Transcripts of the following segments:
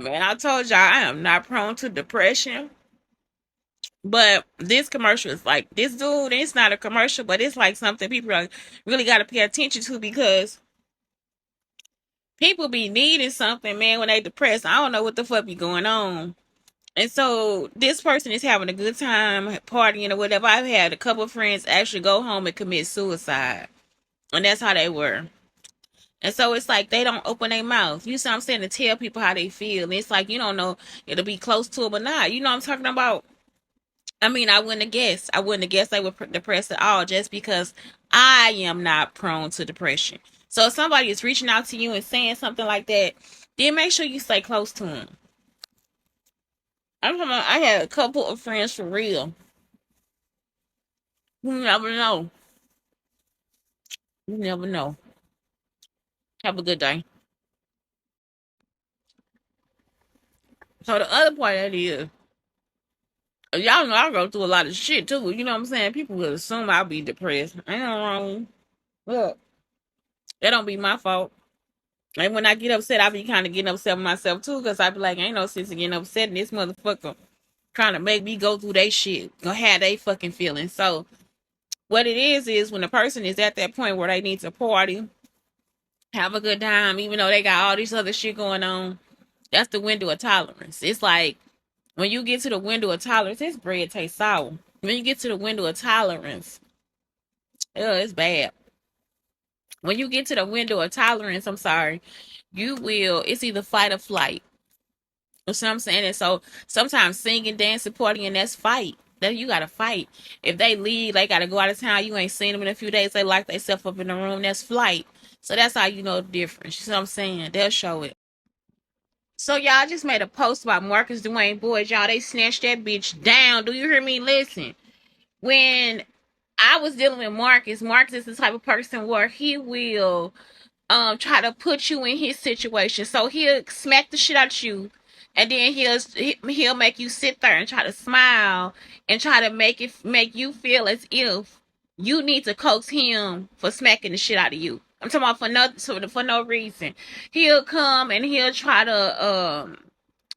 Man, I told y'all I am not prone to depression. But this commercial is like this dude, it's not a commercial, but it's like something people are really got to pay attention to because people be needing something, man, when they depressed. I don't know what the fuck be going on. And so this person is having a good time partying or whatever. I've had a couple of friends actually go home and commit suicide. And that's how they were. And so it's like they don't open their mouth. You see what I'm saying? To tell people how they feel. And it's like you don't know it'll be close to them or not. You know what I'm talking about? I mean, I wouldn't have guessed. I wouldn't have guessed they were depressed at all just because I am not prone to depression. So if somebody is reaching out to you and saying something like that, then make sure you stay close to them. I'm talking about, I had a couple of friends for real. You never know. You never know. Have a good day. So the other part of that is, y'all know I go through a lot of shit too. You know what I'm saying? People will assume I'll be depressed. Ain't no wrong. Look, that don't be my fault. And when I get upset, I be kind of getting upset with myself too, because I be like, ain't no sense in getting upset in this motherfucker trying to make me go through they shit, gonna have they fucking feelings. So what it is when a person is at that point where they need to party, have a good time, even though they got all this other shit going on, that's the window of tolerance. It's like when you get to the window of tolerance, this bread tastes sour. When you get to the window of tolerance, it's bad. When you get to the window of tolerance, I'm sorry, it's either fight or flight. You see what I'm saying? And so sometimes singing, dancing, partying, that's fight. That you gotta fight. If they leave, they gotta go out of town. You ain't seen them in a few days. They lock themselves up in the room. That's flight. So that's how you know the difference. You see what I'm saying? They'll show it. So y'all just made a post about Marcus Dwayne Boyd. Y'all, they snatched that bitch down. Do you hear me? Listen. When I was dealing with Marcus, Marcus is the type of person where he will try to put you in his situation. So he'll smack the shit out of you, and then he'll make you sit there and try to smile and try to make you feel as if you need to coax him for smacking the shit out of you. I'm talking about for no reason. He'll come and he'll try to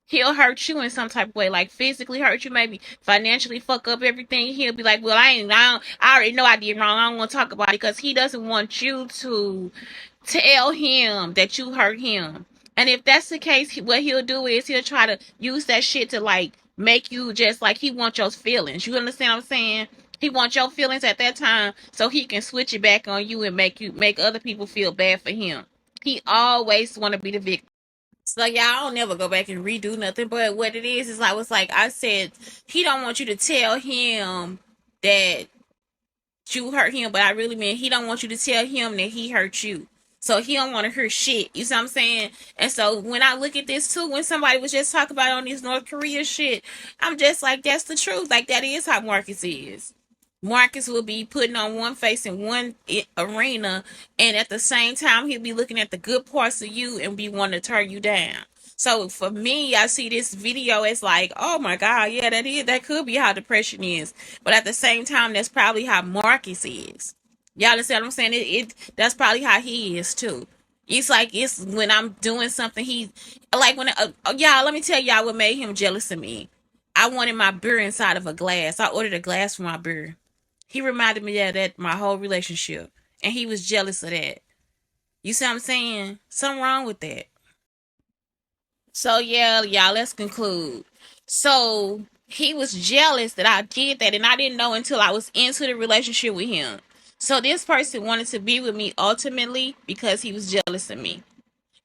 he'll hurt you in some type of way, like physically hurt you, maybe financially fuck up everything. He'll be like, well, I already know I did wrong. I don't want to talk about it because he doesn't want you to tell him that you hurt him. And if that's the case, what he'll do is he'll try to use that shit to like make you just like he wants your feelings. You understand what I'm saying? He wants your feelings at that time so he can switch it back on you and make other people feel bad for him. He always want to be the victim. So y'all don't never go back and redo nothing. But what it is like was like I said, he don't want you to tell him that you hurt him, but I really mean he don't want you to tell him that he hurt you. So he don't want to hear shit. You see what I'm saying? And so when I look at this too, when somebody was just talking about on this North Korea shit, I'm just like, that's the truth. Like that is how Marcus is. Marcus will be putting on one face in one arena, and at the same time, he'll be looking at the good parts of you and be wanting to turn you down. So for me, I see this video as like, oh my God, yeah, that could be how depression is. But at the same time, that's probably how Marcus is. Y'all understand what I'm saying? That's probably how he is too. It's like it's when I'm doing something, he like when y'all. Let me tell y'all what made him jealous of me. I wanted my beer inside of a glass. I ordered a glass for my beer. He reminded me of that my whole relationship. And he was jealous of that. You see what I'm saying? Something wrong with that. So yeah, y'all, let's conclude. So he was jealous that I did that and I didn't know until I was into the relationship with him. So this person wanted to be with me ultimately because he was jealous of me.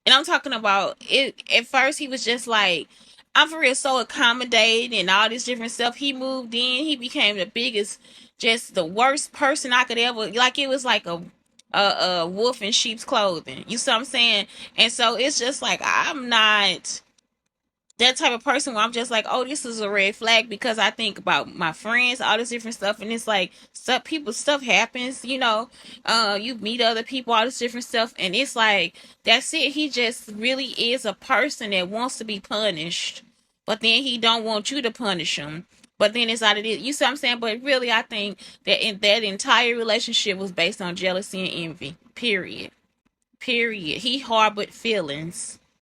And I'm talking about it. At first, he was just like, I'm for real, so accommodating and all this different stuff. He moved in. He became the biggest, just the worst person I could ever. Like it was like a wolf in sheep's clothing. You see what I'm saying? And so it's just like I'm not that type of person where I'm just like, oh, this is a red flag because I think about my friends, all this different stuff, and it's like stuff happens, you meet other people, all this different stuff, and it's like that's it. He just really is a person that wants to be punished, but then he don't want you to punish him. But then it's out of it. You see what I'm saying? But really, I think that in that entire relationship was based on jealousy and envy. Period. Period. He harbored feelings.